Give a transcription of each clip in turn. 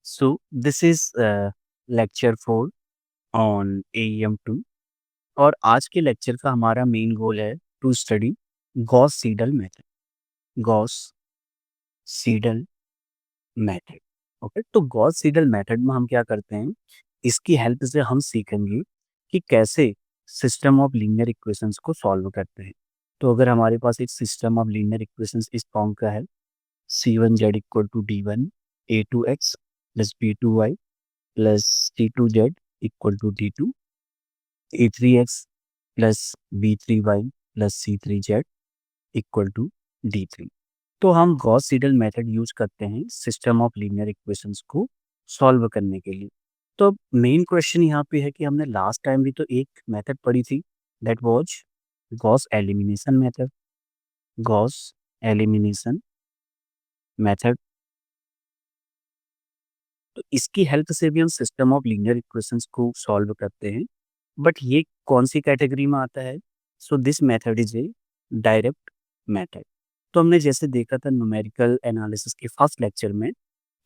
So this is lecture 4 on AEM2 और आज के लेक्चर का हमारा मेन गोल है to study Gauss Seidel method. Gauss Seidel method. Okay, तो गॉस सीडल मेथड में हम क्या करते हैं, इसकी हेल्प से हम सीखेंगे कि कैसे सिस्टम ऑफ लीनियर इक्वेशंस को सॉल्व करते हैं। तो अगर हमारे पास एक सिस्टम ऑफ लीनियर इक्वेशंस इस फॉर्म का है, C1Z equal to D1 A2X plus B2Y plus C2Z equal to D2 A3X plus B3Y plus C3Z equal to D3। तो हम गॉस सीडल मेथड यूज करते हैं सिस्टम ऑफ लीनियर इक्वेशंस को solve करने के लिए। तो मेन क्वेश्चन यहाँ पे है कि हमने लास्ट टाइम भी तो एक मेथड पढ़ी थी, that was Gauss elimination method. Gauss elimination method, तो इसकी हेल्प से भी हम सिस्टम ऑफ लीनियर इक्वेशंस को सॉल्व करते हैं। बट ये कौन सी कैटेगरी में आता है? सो this method is a direct method. तो हमने जैसे देखा था न्यूमेरिकल एनालिसिस के फर्स्ट लेक्चर में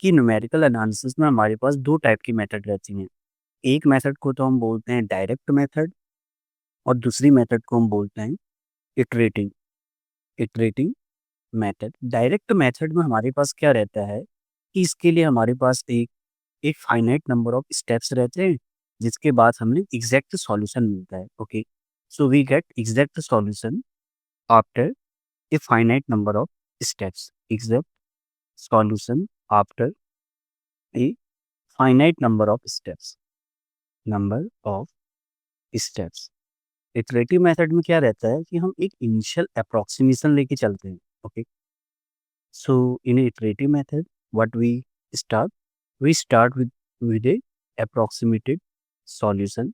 कि न्यूमेरिकल एनालिसिस में हमारे पास दो टाइप की मेथड रहती हैं। एक मेथड को तो हम बोलते हैं डायरेक्ट मेथड और दूसरी मेथड को हम बोलते हैं iterating iterating method. Direct method में हमारे पास क्या रहता है कि इसके लिए हमारे पास एक फाइनाइट नंबर ऑफ स्टेप्स रहते हैं, जिसके बाद हमें एग्जैक्ट सॉल्यूशन मिलता है। Okay, so we get exact solution after a finite number of steps. Exact solution after a finite number of steps. Iterative method में क्या रहता है कि हम एक इनिशियल अप्रोक्सीमेशन लेके चलते हैं। Okay, so in iterative method what start we start with a approximated solution.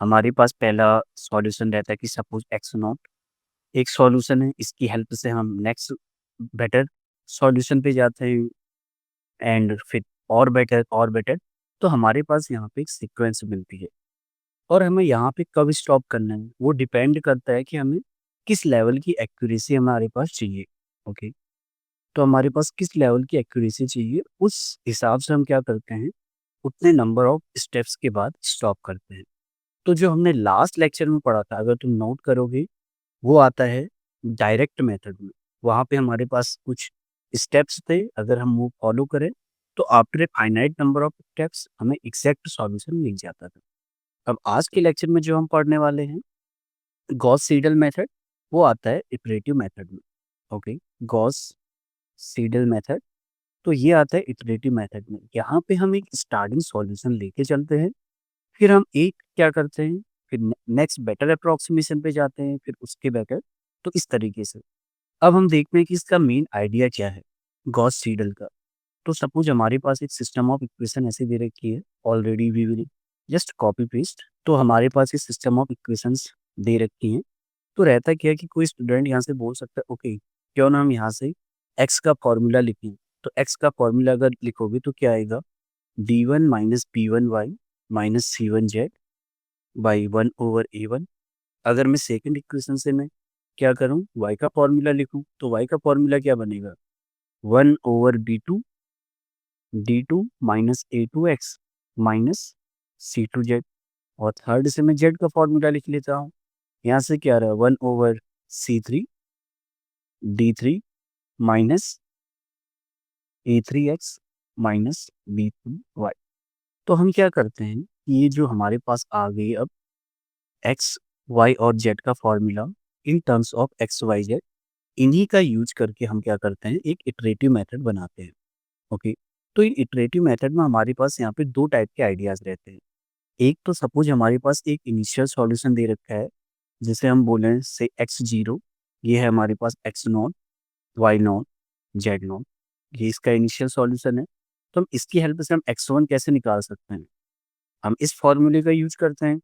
हमारे पास पहला सॉल्यूशन रहता है कि सपोज एक्स नॉट एक सॉल्यूशन है, इसकी हेल्प से हम नेक्स्ट बेटर सॉल्यूशन पे जाते हैं एंड फिर और बेटर। तो हमारे पास यहाँ पे एक सीक्वेंस मिलती है और हमें यहाँ पे कब स्टॉप करना है वो डिपेंड करता है कि हमें किस लेवल की एक्यूरेसी हमारे पास चाहिए। ओके, तो हमारे पास किस लेवल की एक्यूरेसी चाहिए उस हिसाब से हम क्या करते हैं, उतने नंबर ऑफ स्टेप्स के बाद स्टॉप करते हैं। तो जो हमने लास्ट लेक्चर में पढ़ा था, अगर तुम नोट करोगे, वो आता है डायरेक्ट मेथड में। वहाँ पे हमारे पास कुछ स्टेप्स थे, अगर हम वो फॉलो करें तो after a finite number of steps हमें एग्जैक्ट सॉल्यूशन मिल जाता था। अब आज के लेक्चर में जो हम पढ़ने वाले हैं गॉस सीडल मेथड, वो आता है इटरेटिव मेथड में। ओके, गॉस सीडल मेथड, तो ये आता है इटरेटिव मेथड में। यहाँ पे हम एक स्टार्टिंग सॉल्यूशन लेके चलते हैं, फिर हम एक क्या करते हैं, फिर नेक्स्ट बेटर अप्रोक्सीमेशन पे जाते हैं, फिर उसके बेटर। तो इस तरीके से अब हम देखते हैं कि इसका मेन आइडिया क्या है गॉस सीडल का। तो सपोज हमारे पास एक सिस्टम ऑफ इक्वेशन ऐसे दे रखी है, already we will just copy paste. तो हमारे पास ये सिस्टम ऑफ इक्वेशंस दे रखी हैं। तो रहता क्या है कि कोई स्टूडेंट यहाँ से बोल सकता है ओके, क्यों ना हम यहाँ से एक्स का फॉर्मूला लिखें। तो एक्स का फॉर्मूला अगर लिखोगे तो क्या आएगा, D1 minus B1Y minus C1Z by 1/A1। अगर मैं सेकंड इक्वेशन से मैं क्या करूँ, y का फॉर्मूला लिखूँ, तो y का फॉर्मूला क्या बनेगा, 1/B2 D2 minus A2X minus C2Z। और थर्ड से मैं z का फॉर्मूला लिख लेता हूँ, यहाँ से क्या रहा, 1/C3 D3 minus A3X minus B2Y। तो हम क्या करते हैं, ये जो हमारे पास आ गई अब एक्स वाई और जेड का formula in terms of x y z, इन्हीं का यूज करके हम क्या करते हैं, एक इटरेटिव मेथड बनाते हैं। ओके, तो इन इटरेटिव मेथड में हमारे पास यहाँ पे दो टाइप के आइडियाज रहते हैं। एक तो सपोज हमारे पास एक इनिशियल सॉल्यूशन दे रखा है, जिसे हम बोले से x0, ये है हमारे पास x0 y0 z0, ये इसका इनिशियल सॉल्यूशन है। तो हम इसकी हेल्प से हम x1 कैसे निकाल सकते हैं, हम इस फॉर्मूले का यूज करते हैं।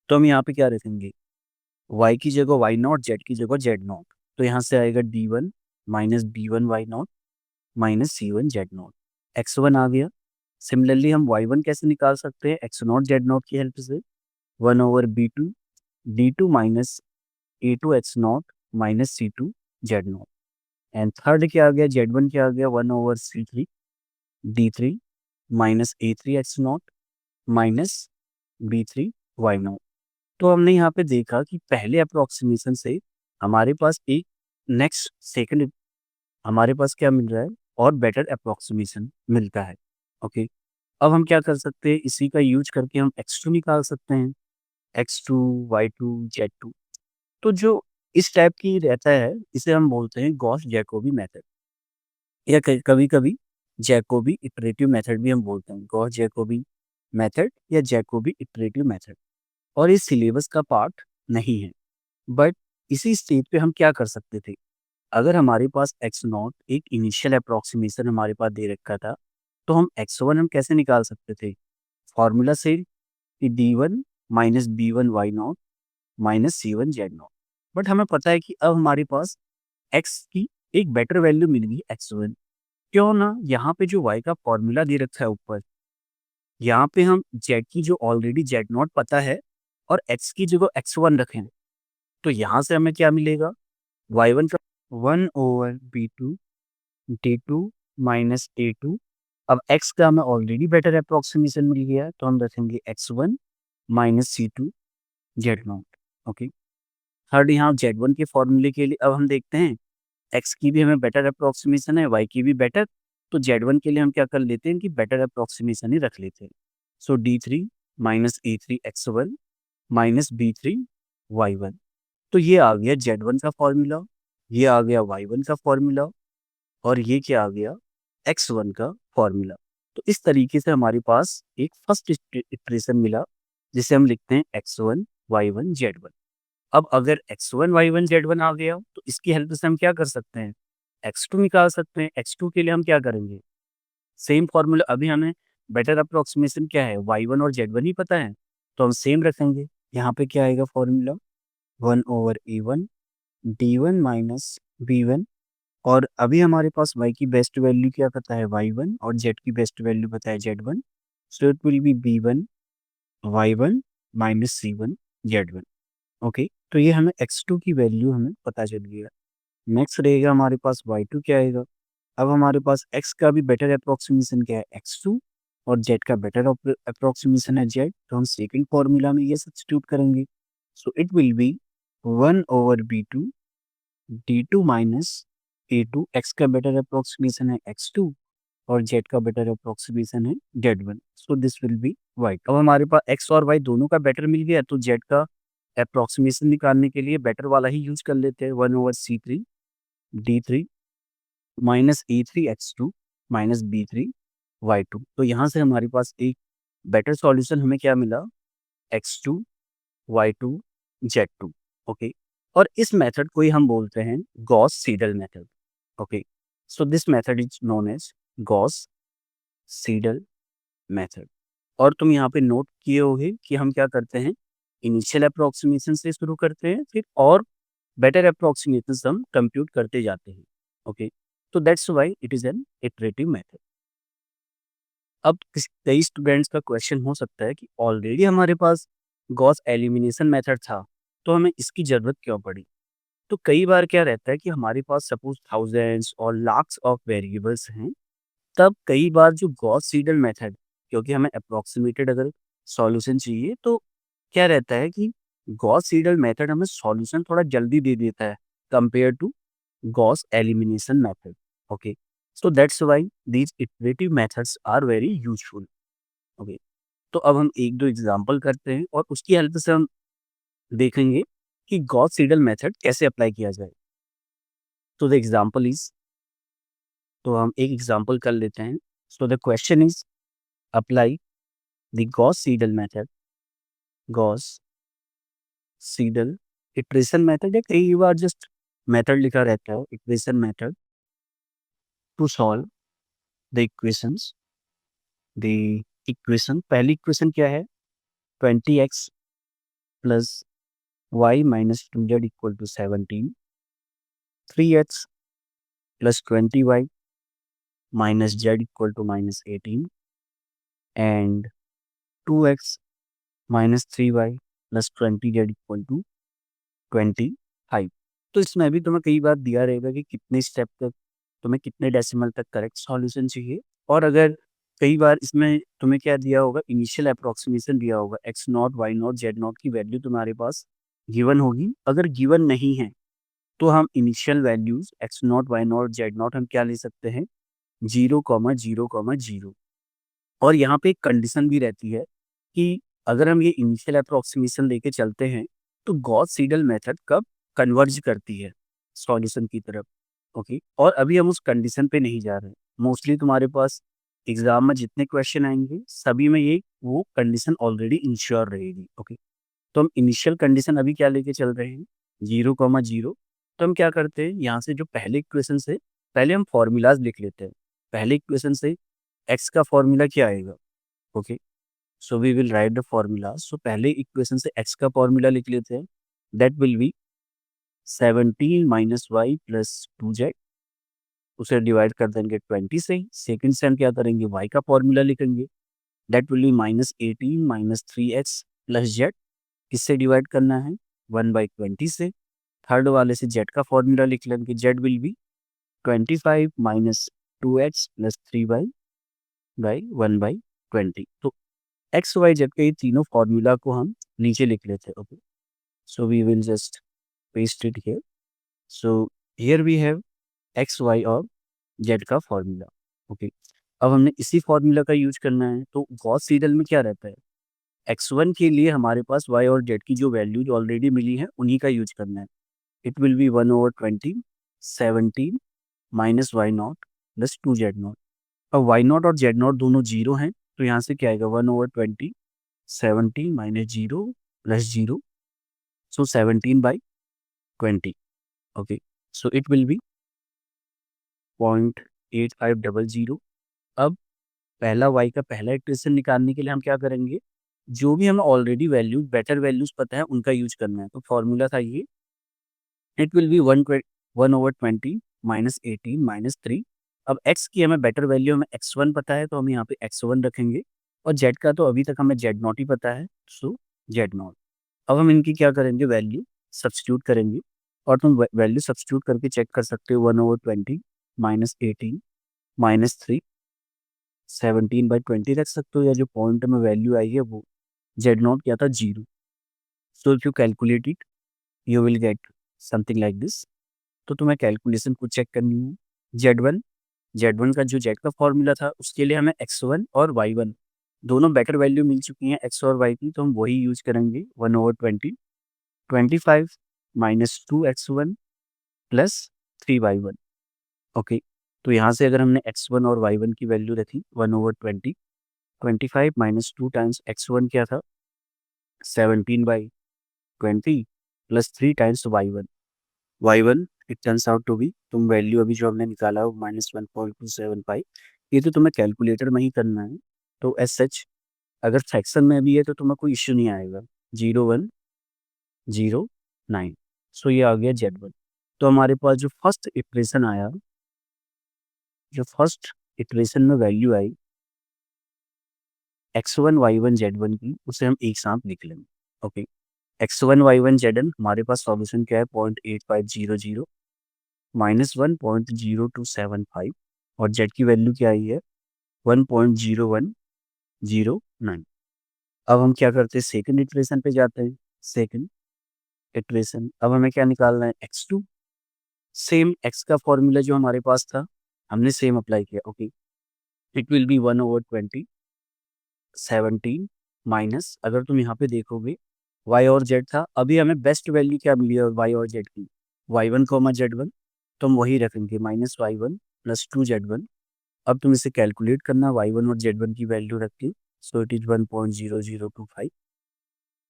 तो हम यहाँ पे क्या रखेंगे, y की जगह y0, z की जगह z0। तो यहाँ से आएगा D1 minus B1 y0 minus C1 z0, x1 आ गया। सिमिलरली हम y1 कैसे निकाल सकते हैं, x0 z0 की हेल्प से 1/B2 D2 minus A2 x0 minus C2 z0। And third क्या आ गया, z1 क्या आ गया, 1/C3 D3 minus A3X0 minus B3Y0। तो हमने यहाँ पे देखा कि पहले अप्रोक्सीमेशन से हमारे पास एक नेक्स्ट सेकंड हमारे पास क्या मिल रहा है और बेटर अप्रोक्सीमेशन मिलता है। ओके, अब हम क्या कर सकते हैं, इसी का यूज करके हम x2 निकाल सकते हैं, x2 y2 z2। तो जो इस टाइप की रहता है इसे हम बोलते हैं गॉस जैकोबी मेथड, या कभी कभी जैकोबी इटरेटिव मेथड भी हम बोलते हैं, गॉस जैकोबी मेथड या जैकोबी इटरेटिव मेथड। और ये सिलेबस का पार्ट नहीं है, बट इसी स्टेज पे हम क्या कर सकते थे, अगर हमारे पास एक्स नॉट एक इनिशियल अप्रोक्सीमेशन हमारे पास दे रखा था, तो हम x1 हम कैसे निकाल सकते थे, फॉर्मूला से कि d1 minus b1 y0 minus c1 z0। But हमें पता है कि अब हमारे पास x की एक बेटर वैल्यू मिल गई x1। क्यों ना यहाँ पे जो y का फॉर्मूला दे रखा है ऊपर, यहाँ पे हम z की जो ऑलरेडी z0 पता है और x की जगह x1 रखें, तो यहाँ से हमें क्या मिलेगा, y1 का 1/b2 d2 माइनस a2। अब x का हमें ऑलरेडी बेटर अप्रोक्सीमेशन मिल गया है, तो हम रखेंगे x1 minus c2 z0। Okay, third यहाँ z1 के फॉर्मूले के लिए अब हम देखते हैं, x की भी हमें बेटर अप्रोक्सीमेशन है, y की भी बेटर, तो z1 के लिए हम क्या कर लेते हैं कि बेटर अप्रोक्सीमेशन ही रख लेते हैं। सो d3 minus a3 x1 minus b3 y1। तो ये आ गया z1 का फॉर्मूला, ये आ गया y1 का फॉर्मूला, और ये क्या आ गया, x1 का फॉर्मूला। तो इस तरीके से हमारे पास एक फर्स्ट इटरेशन मिला, जिसे हम लिखते हैं x1 y1 z1। अब अगर x1 y1 z1 आ गया, तो इसकी हेल्प से हम क्या कर सकते हैं, x2 निकाल सकते हैं। x2 के लिए हम क्या करेंगे, सेम फॉर्मूला, अभी हमें बेटर अप्रोक्सीमेशन क्या है, y1 और z1 ही पता है, तो हम सेम रखेंगे। यहाँ पे क्या आएगा formula, 1/a1 d1 minus b1। और अभी हमारे पास y की बेस्ट वैल्यू क्या पता है, y1, और z की बेस्ट वैल्यू पता है z1। So it will B b1 y1 minus c1 z1। Okay, तो ये हमें x2 की वैल्यू हमें पता चल गया। नेक्स्ट रहेगा हमारे पास y2 क्या आएगा। अब हमारे पास x का भी बेटर अप्रोक्सीमेशन क्या है, x2, और z का बेटर अप्रोक्सीमेशन है z, तो हम सेकंड फॉर्मूला में ये सब्स्टिट्यूट करेंगे। सो it will B 1/b2 d2 minus a2। x का बेटर अप्रोक्सीमेशन है x2 और z का बेटर अप्रोक्सीमेशन है z1। So this will be y। अब हमारे पास x और y दोनों का बेटर मिल गया, तो z का अप्रोक्सीमेशन निकालने के लिए बेटर वाला ही यूज कर लेते हैं, 1/c3 d3 minus a3x2 minus b3y2। तो यहाँ से हमारे पास एक बेटर सॉल्यूशन हमें क्या मिला, x2 y2 z2। ओके, और इस मेथड को ही हम बोलते हैं Gauss Seidel method. Okay, so this method is known as Gauss Seidel method. और तुम यहाँ पे नोट किए होगे कि हम क्या करते हैं, इनिशियल अप्रोक्सीमेशन से शुरू करते हैं, फिर और बेटर अप्रोक्सीमेशन हम कंप्यूट करते जाते हैं। ओके, तो that's why it is an iterative method. अब कई स्टूडेंट्स का क्वेश्चन हो सकता है कि ऑलरेडी हमारे पास गॉस एलिमिनेशन मेथड था, तो हमें इसकी ज़रूरत क्यों पड़ी। तो कई बार क्या रहता है कि हमारे पास सपोज थाउजेंड्स और लाख्स ऑफ वेरिएबल्स हैं, तब कई बार जो गॉस सीडल मेथड, क्योंकि हमें अप्रोक्सीमेटेड अगर सॉल्यूशन चाहिए, तो क्या रहता है कि गॉस सीडल मेथड हमें सॉल्यूशन थोड़ा जल्दी दे देता है compare to Gauss elimination method. Okay, so that's why these iterative methods are very useful. Okay, तो अब हम एक दो एग्जांपल करते हैं और उसकी हेल्प से हम देखेंगे कि गॉस सीडल मेथड कैसे अप्लाई किया जाए। तो द एग्जांपल इज, तो हम एक एग्जांपल कर लेते हैं। So the question is apply the Gauss Seidel method, Gauss Seidel iteration method, या कई बार जस्ट मेथड लिखा रहता है, equation method, to solve the equations. The equation, पहली इक्वेशन क्या है, 20x plus y minus 2z equal to 17, 3x plus 20y minus z equal to minus 18, and 2x minus 3y plus 20z equal to 25। तो इसमें भी तुम्हें कई बार दिया रहेगा कि कितने स्टेप तक तुम्हें कितने डेसिमल तक करेक्ट सॉल्यूशन चाहिए, और अगर कई बार इसमें तुम्हें क्या दिया होगा, इनिशियल अप्रोक्सीमेशन दिया होगा, x naught y naught z naught की वैल्यू तुम्हारे पास गिवन होगी। अगर गिवन नहीं है तो हम initial values x naught y naught z naught हम क्या ले सकते हैं, 0,0,0। और यहाँ पे एक कंडीशन भी रहती है कि अगर हम ये इनिशियल अप्रोक्सीमेशन लेके चलते हैं तो गॉस सीडल मेथड कब कन्वर्ज करती है सॉल्यूशन की तरफ। ओके, और अभी हम उस कंडीशन पे नहीं जा रहे हैं। मोस्टली तुम्हारे पास एग्जाम में जितने क्वेश्चन आएंगे सभी में ये वो कंडीशन ऑलरेडी इंश्योर रहेगी। ओके, तो हम इनिशियल कंडीशन अभी क्या लेके चल रहे हैं, 0,0। तो हम क्या करते हैं, यहाँ से जो पहले इक्वेशन से पहले हम फॉर्मूलाज लिख लेते हैं। पहले इक्वेशन से एक्स का फॉर्मूला क्या आएगा। Okay, so we will write the formula. So पहले इक्वेशन से एक्स का फॉर्मूला लिख लेते हैं, that will be 17 minus y plus 2z। उसे डिवाइड कर देंगे 20 से। सेकंड से हम क्या करेंगे, y का फॉर्मूला लिखेंगे, that will B -18 minus 3x plus z। किससे डिवाइड करना है, 1/20 से। थर्ड वाले से z का फॉर्मूला लिख लेंगे, z will be 25 minus 2x plus 3y/1/20। तो एक्स वाई जेड के ये तीनों फॉर्मूला को हम नीचे लिख लेते हैं। Okay, so we will just paste it here. So here we have x y और जेड का फॉर्मूला। ओके, अब हमने इसी फॉर्मूला का यूज करना है। तो गॉस सीडल में क्या रहता है, x1 के लिए हमारे पास y और z की जो वैल्यूज ऑलरेडी मिली है उन्हीं का यूज करना है। It will be 1/20 17 minus y naught plus 2z naught. अब वाई नॉट और जेड नॉट दोनों जीरो हैं, तो यहाँ से क्या आएगा, 1/20 17 minus 0 plus 0। So 17/20। Okay, so it will be 0.8500। अब पहला y का पहला इक्वेशन निकालने के लिए हम क्या करेंगे, जो भी हमें ऑलरेडी वैल्यू बेटर वैल्यूज पता है उनका यूज करना है। तो फॉर्मूला था ये, it will be 1/20 minus 18 minus 3। अब x की हमें बेटर वैल्यू, हमें x1 पता है तो हम यहाँ पे x1 रखेंगे, और z का तो अभी तक हमें z नॉट ही पता है, सो z नॉट। अब हम इनकी क्या करेंगे, वैल्यू सब्स्टिट्यूट करेंगे। और तुम वैल्यू सब्स्टिट्यूट करके चेक कर सकते हो, 1/20 माइनस 18 माइनस 3 17/20 रख सकते हो, या जो पॉइंट में वैल्यू आई है वो जेड नॉट क्या था, 0। So if you calculate it you will get something like this. तो तुम्हें कैलकुलेशन को चेक करनी है। जेड वन का जो जेड का फॉर्मूला था उसके लिए हमें x1 और y1 दोनों बेटर वैल्यू मिल चुकी हैं x और y की, तो हम वही यूज करेंगे। 1/20 25 minus 2x1 plus 3y1। Okay, तो यहाँ से अगर हमने x1 और y1 की वैल्यू रखी, 1/20 25 माइनस 2 टाइम्स x1 क्या था, 17/20 plus 3 times y1 it turns out to be, तुम वैल्यू अभी जो हमने निकाला है -1.275। ये तो तुम्हें कैलकुलेटर में ही करना है। तो एज सच अगर फ्रैक्शन में भी है तो तुम्हें कोई इश्यू नहीं आएगा। 0,109। सो ये आ गया Z1। तो हमारे पास जो फर्स्ट इक्वेशन आया, जो फर्स्ट इक्वेशन में वैल्यू आई x1 y1 z1 की, उसे हम एक साथ लिख लेंगे। ओके, x1 y1 zn हमारे पास सॉल्यूशन क्या है, 0.8500 -1.0275, और z की वैल्यू क्या आई है, 1.0109। अब हम क्या करते हैं, सेकंड इटरेशन पे जाते हैं। सेकंड इटरेशन, अब हमें क्या निकालना है, x2। सेम x का फॉर्मूला जो हमारे पास था हमने सेम अप्लाई किया। Okay, it will be 1/20 17 minus, अगर तुम यहाँ पे देखोगे y और z था, अभी हमें बेस्ट वैल्यू क्या मिली है y और z की, y1 z1। तो हम वही रखेंगे, -y1 प्लस 2z1। अब तुम इसे कैलकुलेट करना, y1 और z1 की वैल्यू रख के। So it is 1.0025।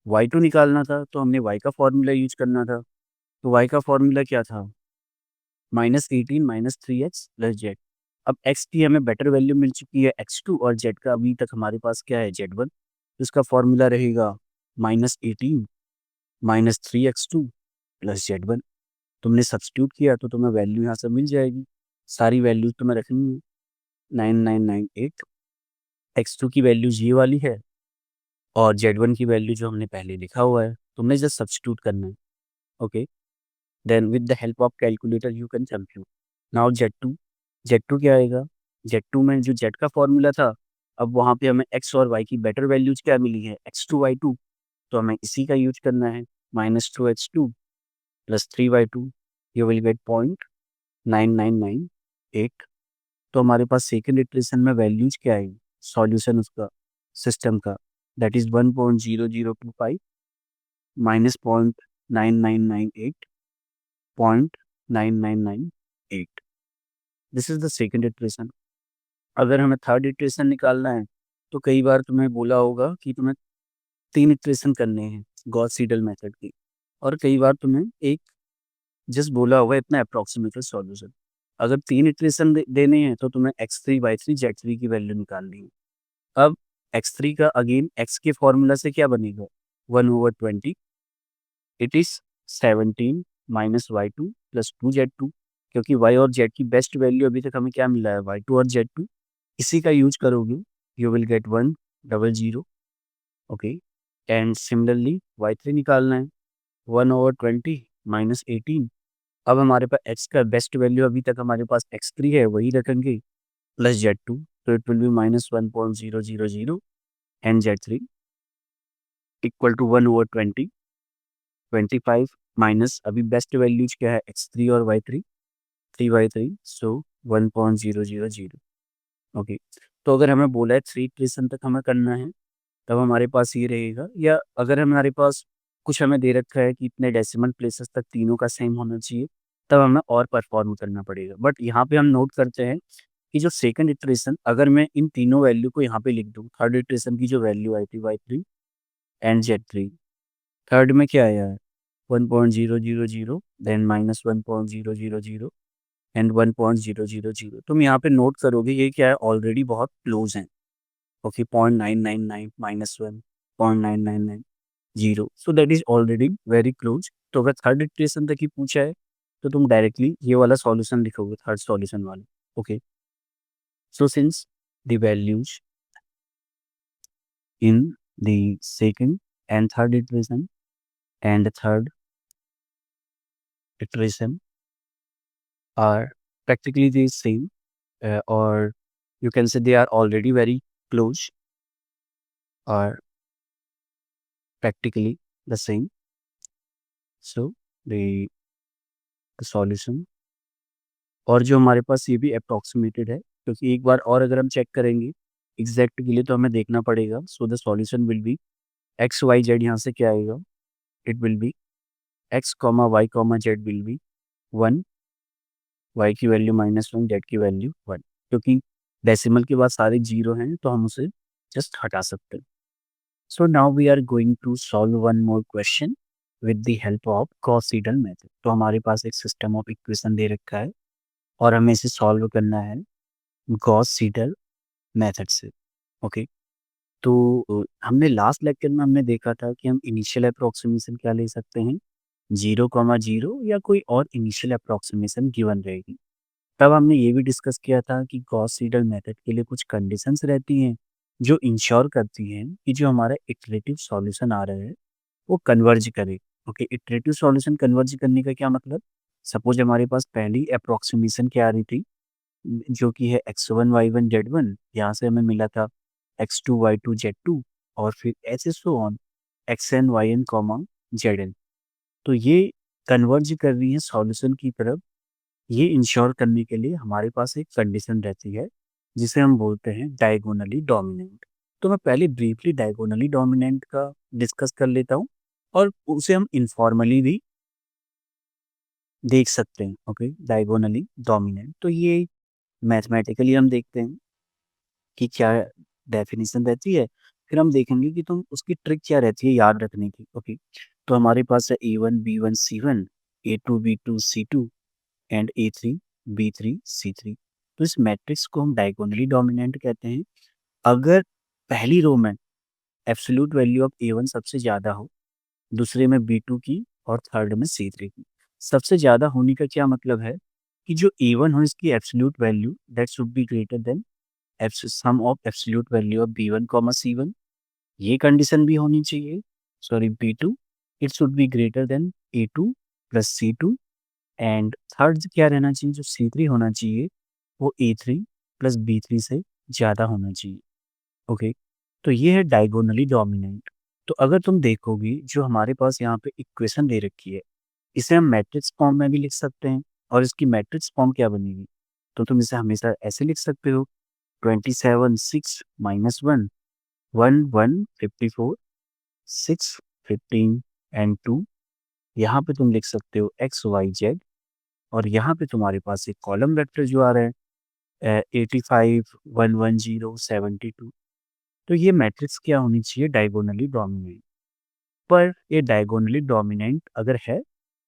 y2 निकालना था तो हमने y का फॉर्मूला यूज करना था। तो y का फॉर्मूला क्या था, -18 माइनस 3x प्लस z। अब x की हमें बेटर वैल्यू मिल चुकी है x2, और z का अभी तक हमारे पास क्या है, z1। तो इसका फॉर्मूला रहेगा -18 माइनस 3x2 प्लस z1। तुमने सब्स्टिट्यूट किया तो तुम्हें वैल्यू यहाँ से मिल जाएगी। सारी वैल्यूज तुम्हें रखनी है, 9998। x2 की वैल्यू ये वाली है, और z1 की वैल्यू जो हमने पहले लिखा हुआ है, तुमने जस्ट सब्स्टिट्यूट करना है। Okay, then with the help of calculator you can compute. Now Z2 क्या आएगा, Z2 में जो Z का फॉर्मूला था अब वहाँ पे हमें x और y की बेटर वैल्यूज क्या मिली है, x2 y2, तो हमें इसी का यूज करना है, -2x2 + 3y2, you will get 0.9998। तो हमारे पास सेकंड इटरेशन में वैल्यूज क्या है, सॉल्यूशन उसका सिस्टम का, that is 1.0025 minus 0.9998 0.9998। This is the second iteration. अगर हमें थर्ड इटरेशन निकालना है तो कई बार तुम्हें बोला होगा कि तुम्हें 3 इटरेशन करने हैं गॉस सीडल मेथड की, और कई बार तुम्हें एक जस्ट बोला होगा इतना अप्रॉक्सीमेटेड सॉल्यूशन। अगर 3 इटरेशन देने हैं तो तुम्हें x3 y3 z3 की वैल्यू निकालनी है। अब x3 का अगेन x के फॉर्मूला से क्या बनेगा, 1/20, it is 17 minus y2 + 2z2, क्योंकि y और z की बेस्ट वैल्यू अभी तक हमें क्या मिला है, y2 और z2, इसी का यूज करोगे, you will get 100। Okay, and similarly y3 निकालना है, 1/20 माइनस 18। अब हमारे पास x का बेस्ट वैल्यू अभी तक हमारे पास x3 है, वही रखेंगे, प्लस z2, तो it will be -1.000, and z3 equal to 1/20, 25 minus अभी बेस्ट वैल्यूज क्या है, x3 और y3, 3/3, सो 1.000। ओके, तो अगर हमें बोला है 3 इटरेशन तक हमें करना है, तब हमारे पास ये रहेगा, या अगर हमारे पास कुछ हमें दे रखा है कि इतने डेसिमल प्लेसेस तक तीनों का सेम होना चाहिए, तब हमें और परफॉर्म करना पड़ेगा। बट यहाँ पे हम नोट करते हैं कि जो सेकंड इटरेशन, अगर मैं इन तीनों वैल्यू को यहाँ पे लिख दूँ, थर्ड इटरेशन की जो वैल्यू आई थी y3 एंड z3, थर्ड में क्या आया है, 1.000, देन -1.000 एंड 1.000। तुम यहाँ पे नोट करोगे ये क्या है, ऑलरेडी बहुत क्लोज है। Okay, 0.999 -1, 0.999, so that is already very close. तो अगर थर्ड इटरेशन तक ही पूछा है तो तुम डायरेक्टली ये वाला सॉल्यूशन लिखोगे, थर्ड सॉल्यूशन वाला। Okay, so since the values in the second and third iteration and the third iteration are practically the same, or you can say they are already very close, or practically the same, so the solution, और जो हमारे पास ये भी approximated है, क्योंकि एक बार और अगर हम चेक करेंगे एग्जैक्ट के लिए तो हमें देखना पड़ेगा। So the solution will be x y z, यहाँ से क्या आएगा, it will be x comma y comma z will be 1, y की वैल्यू -1, जेड की वैल्यू 1, क्योंकि डेसिमल के बाद सारे जीरो हैं तो हम उसे जस्ट हटा सकते हैं। So now we are going to solve one more question with the help of Gauss Seidel method. तो हमारे पास एक सिस्टम ऑफ इक्वेशन दे रखा है और हमें इसे सॉल्व करना है गॉस सीडल मेथड से। ओके, तो हमने लास्ट लेक्चर में हमने देखा था कि हम इनिशियल अप्रोक्सीमेशन क्या ले सकते हैं, 0,0 या कोई और इनिशियल अप्रोक्सीमेशन गिवन रहेगी। तब हमने ये भी डिस्कस किया था कि गॉस सीडल मेथड के लिए कुछ कंडीशंस रहती हैं जो इंश्योर करती हैं कि जो हमारा इटरेटिव सॉल्यूशन आ रहा है वो कन्वर्ज करे। ओके, इटरेटिव सॉल्यूशन कन्वर्ज करने का क्या मतलब, सपोज हमारे पास पहली अप्रोक्सीमेशन क्या आ रही थी, जो कि है x1 y1 z1, यहाँ से हमें मिला था x2 y2 z2, और फिर ऐसे so on xn yn comma zn। तो ये कन्वर्ज कर रही है सॉल्यूशन की तरफ। ये इंश्योर करने के लिए हमारे पास एक कंडीशन रहती है जिसे हम बोलते हैं डायगोनली डोमिनेंट। तो मैं पहले ब्रीफली डायगोनली डोमिनेंट का डिस्कस कर लेता हूँ, और उसे हम इनफॉर्मली भी देख सकते हैं। ओके, डायगोनली डोमिनेंट, तो ये मैथमेटिकली हम देखते हैं कि क्या डेफिनेशन रहती है, फिर हम देखेंगे कि तुम उसकी ट्रिक क्या रहती है याद रखने की। ओके, तो हमारे पास है A1 B1 C1, A2 B2 C2 and A3 B3 C3। तो इस मैट्रिक्स को हम डायगोनली डोमिनेंट कहते हैं अगर पहली रो में एब्सोल्यूट वैल्यू ऑफ A1 सबसे ज़्यादा हो, दूसरे में B2 की और थर्ड में C3 की। सबसे ज़्यादा होने का क्या मतलब है कि जो A1 हो इसकी absolute value that should be greater than sum of absolute value of B1 comma C1, ये कंडीशन भी होनी चाहिए। Sorry, B2 it should be greater than A2 plus C2, and third क्या रहना चाहिए, जो C3 होना चाहिए वो A3 प्लस B3 से ज़्यादा होना चाहिए। ओके। तो ये है डायगोनली डोमिनेंट। तो अगर तुम देखोगी जो हमारे पास यहाँ पे इक्वेशन दे रखी है, इसे हम मैट्रिक्स फॉर्म में भी लिख सकते हैं। और इसकी मैट्रिक्स फॉर्म क्या बनेगी? तो तुम इसे हमेशा ऐसे लिख सकते हो, 27 6 माइनस 1 1 1 54 6 15 एंड 2। यहाँ पे तुम लिख सकते हो एक्स वाई जेड। और यहाँ पे तुम्हारे पास एक कॉलम वेक्टर जो आ रहा है 85 110 72। तो ये मैट्रिक्स क्या होनी चाहिए? Diagonally dominant. पर ये डायगोनली डोमिनेंट अगर है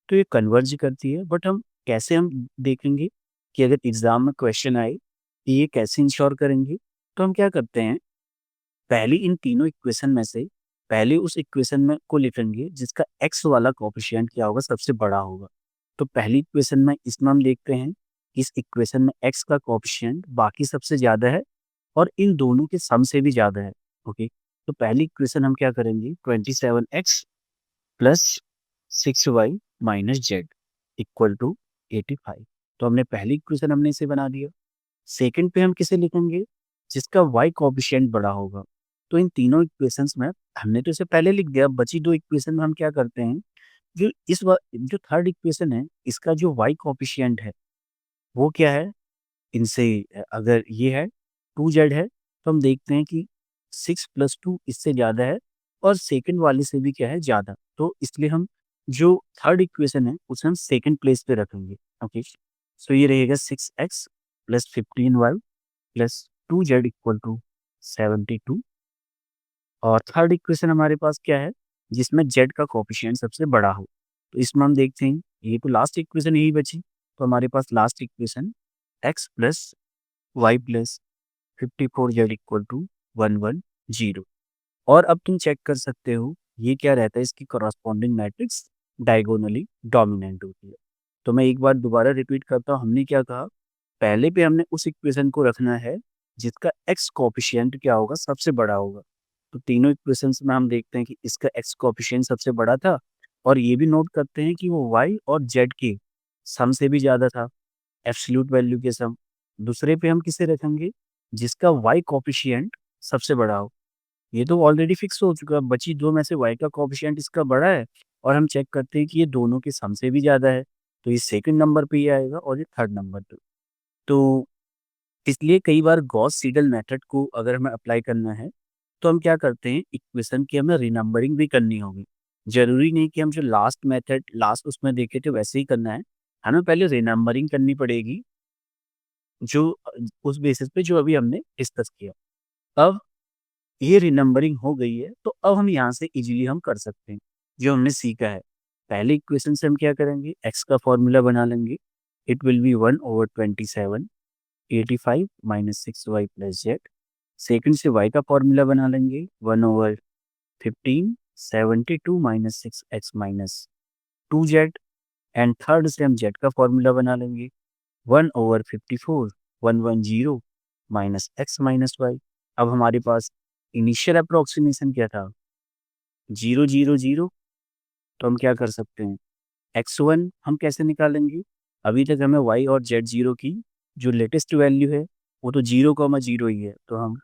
तो ये कन्वर्ज करती है। बट हम देखेंगे कि अगर एग्जाम में क्वेश्चन आए कि ये कैसे इंश्योर करेंगे? तो हम क्या करते हैं, पहले इन तीनों इक्वेशन में से पहले उस इक्वेशन में को लिखेंगे जिसका एक्स वाला कोफिशिएंट क्या होगा, सबसे बड़ा होगा। तो पहली इक्वेशन में इसमें हम देखते हैं कि इस इक्वेशन में एक्स का कोफिशिएंट बाकी सबसे ज़्यादा है और इन दोनों के सम से भी ज़्यादा है। ओके। तो पहली इक्वेशन हम क्या करेंगे, 27x plus 6y minus z equal to 85। तो हमने पहली इक्वेशन हमने इसे बना दिया। सेकंड पे हम किसे लिखेंगे, जिसका y कोएफिशिएंट बड़ा होगा। तो इन तीनों इक्वेशंस में हमने तो इसे पहले लिख दिया, बची दो इक्वेशन में हम क्या करते हैं, जो थर्ड इक्वेशन है इसका जो y कोएफिशिएंट है वो क्या है, इनसे अगर ये है 2z है तो हम देखते हैं कि 6 प्लस 2 इससे ज़्यादा है और सेकंड वाले से भी क्या है, ज़्यादा। तो इसलिए हम जो थर्ड इक्वेशन है उसे हम सेकंड प्लेस पे रखेंगे। ओके। सो ये रहेगा 6x plus 15y plus 2z equal to 72। और थर्ड इक्वेशन हमारे पास क्या है, जिसमें z का कोफिशिएंट सबसे बड़ा हो। तो इसमें हम देखते हैं, ये तो लास्ट इक्वेशन यही बची। तो हमारे पास last equation x plus y plus 54z equal to 110। और अब तुम चेक कर सकते हो ये क्या रहता है, इसकी करस्पॉन्डिंग मैट्रिक्स डायगोनली डोमिनेंट होती है। तो मैं एक बार दोबारा रिपीट करता हूँ, हमने क्या कहा, पहले पे हमने उस इक्वेशन को रखना है जिसका एक्स कोफिशिएंट क्या होगा, सबसे बड़ा होगा। तो तीनों इक्वेशंस में हम देखते हैं कि इसका एक्स कोफिशिएंट सबसे बड़ा था और ये भी नोट करते हैं कि वो वाई और जेड के सम से भी ज़्यादा था, एब्सोल्यूट वैल्यू के सम। दूसरे पे हम किसे रखेंगे, जिसका वाई कोफिशिएंट सबसे बड़ा हो। ये तो ऑलरेडी फिक्स हो चुका है, बची दो में से वाई का कोफिशिएंट इसका बड़ा है और हम चेक करते हैं कि ये दोनों के सम से भी ज़्यादा है। तो ये सेकंड नंबर पे ही आएगा और ये थर्ड नंबर पे। तो इसलिए कई बार गॉस सीडल मेथड को अगर हमें अप्लाई करना है तो हम क्या करते हैं, इक्वेशन की हमें रिनंबरिंग भी करनी होगी। जरूरी नहीं कि हम जो लास्ट मेथड लास्ट उसमें देखे थे वैसे ही करना है, हमें पहले रिनंबरिंग करनी पड़ेगी जो उस बेसिस पे जो अभी हमने डिस्कस किया। अब ये रिनंबरिंग हो गई है तो अब हम यहाँ से इजीली हम कर सकते हैं जो हमने सीखा है। पहले इक्वेशन से हम क्या करेंगे, एक्स का फॉर्मूला बना लेंगे। It will B 1/27 85 minus 6y plus Z. Second से y का फॉर्मूला बना लेंगे, 1/15 72 minus 6x minus 2z। And third से हम z का फॉर्मूला बना लेंगे, 1/54 110 माइनस x माइनस y। अब हमारे पास इनिशियल अप्रोक्सीमेशन क्या था, 0 0 0। तो हम क्या कर सकते हैं, x1 हम कैसे निकालेंगे, अभी तक हमें y और z0 की जो लेटेस्ट वैल्यू है वो तो 0,0 ही है। तो हम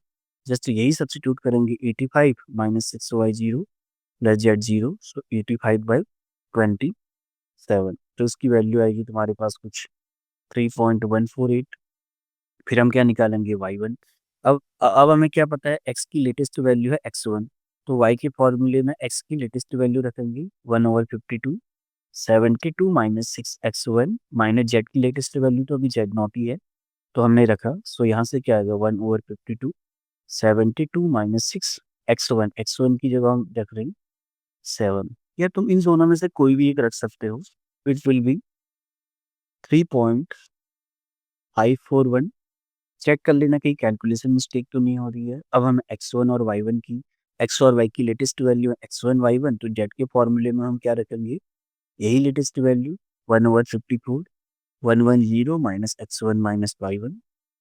जस्ट यही सब्स्टिट्यूट करेंगे, 85 माइनस 6y0 प्लस z0, सो 85/27। तो उसकी वैल्यू आएगी तुम्हारे पास कुछ 3.148। फिर हम क्या निकालेंगे, y1। अब हमें क्या पता है, x की लेटेस्ट वैल्यू है x1। तो y के फॉर्मूले में x की लेटेस्ट वैल्यू रखेंगे, 1/52 72 माइनस 6x1 माइनस जेड की लेटेस्ट वैल्यू तो अभी जेड नॉट ही है तो हमने रखा। सो यहाँ से क्या आएगा, 1/52 72 माइनस 6x1 की जगह हम रख रहे हैं 7। या तुम इन दोनों में से कोई भी एक रख सकते हो। It will B 3.541। चेक कर लेना कहीं कैलकुलेशन मिस्टेक तो नहीं हो रही है। अब हम x1 और y1 की x और y की लेटेस्ट वैल्यू है x1 y1, तो जेड के फॉर्मूले में हम क्या रखेंगे, यही latest value 1/54 110 minus x1 minus y1।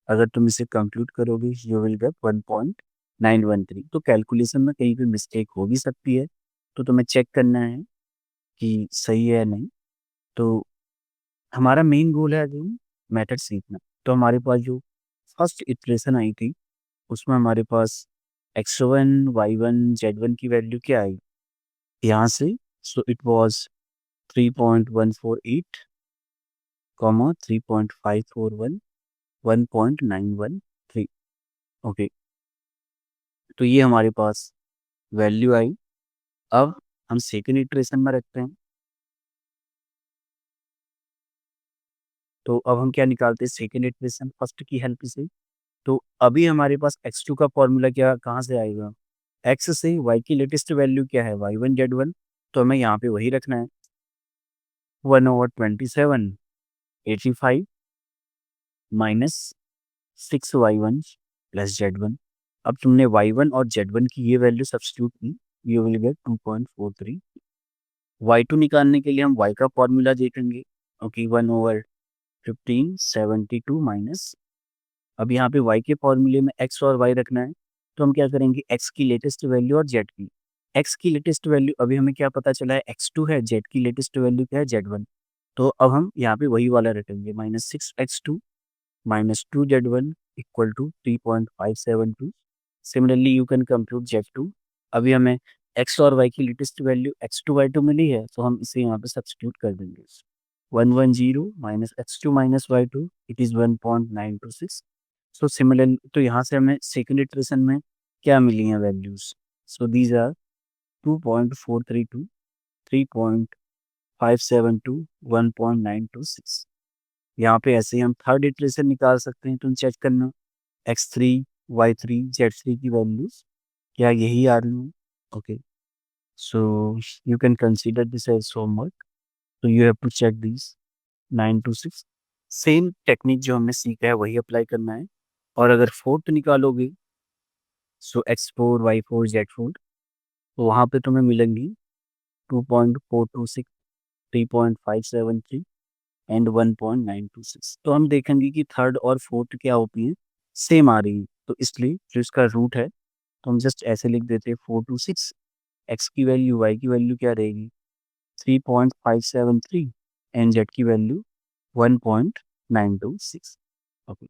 अगर तुम इसे कंप्यूट करोगे यू विल गेट 1.913। तो कैलकुलेशन में कहीं भी मिस्टेक हो भी सकती है, तो तुम्हें चेक करना है कि सही है या नहीं। तो हमारा मेन गोल है जो मेथड सीखना। तो हमारे पास जो फर्स्ट इटरेशन आई थी उसमें हमारे पास x1 y1 z1 की वैल्यू क्या आई यहाँ से, so it was 3.148 comma 3.541 1.913। Okay, तो ये हमारे पास वैल्यू आई। अब हम सेकंड इटरेशन में रखते हैं, तो अब हम क्या निकालते हैं सेकंड इटरेशन फर्स्ट की हेल्प से। तो अभी हमारे पास x2 का फॉर्मूला क्या कहाँ से आएगा, x से y की लेटेस्ट वैल्यू क्या है y1 z1, तो हमें यहाँ पे वही रखना है 1/27 85 माइनस 6y1 प्लस z1। अब तुमने y1 और z1 की ये वैल्यू सब्स्टिट्यूट की, यू विल गेट 2.43। y2 निकालने के लिए हम y का फॉर्मूला देखेंगे। ओके, 1/1572 माइनस, अब यहाँ पे y के फॉर्मूले में x और y रखना है, तो हम क्या करेंगे x की लेटेस्ट वैल्यू और z की। x की लेटेस्ट वैल्यू अभी हमें क्या पता चला है x2 है, z की लेटेस्ट वैल्यू क्या है z1। तो अब हम यहाँ पे वही वाला रखेंगे -6x2 -2z1 equal to 3.572। Similarly you can compute z2। अभी हमें x और y की लेटेस्ट वैल्यू x2 y2 मिली है, तो हम इसे यहाँ पे सब्स्टिट्यूट कर देंगे। 110 minus x2 minus y2 it is 1.926। So similar, तो यहाँ से हमें सेकंड इटरेशन में क्या मिली हैं वैल्यूज, सो दीज आर 2.432 3.572 1.926। यहाँ पे ऐसे ही हम थर्ड इटरेशन निकाल सकते हैं, तुम चेक करना x3 y3 z3 की वैल्यूज क्या यही आ रही हैं। Okay, so you can consider this as homework, so you have to check these 9 to 6। Same technique जो हमने सीखा है वही अप्लाई करना है। और अगर फोर्थ निकालोगे, सो x4 y4 z4, तो वहाँ पे तुम्हें मिलेंगी 2.426 3.573 एंड 1.926। तो हम देखेंगे कि थर्ड और फोर्थ क्या होती हैं, सेम आ रही है, तो इसलिए जो इसका रूट है तो हम जस्ट ऐसे लिख देते हैं 426। एक्स की वैल्यू वाई की वैल्यू क्या रहेगी 3.573 एंड जेड की वैल्यू 1.926। ओके।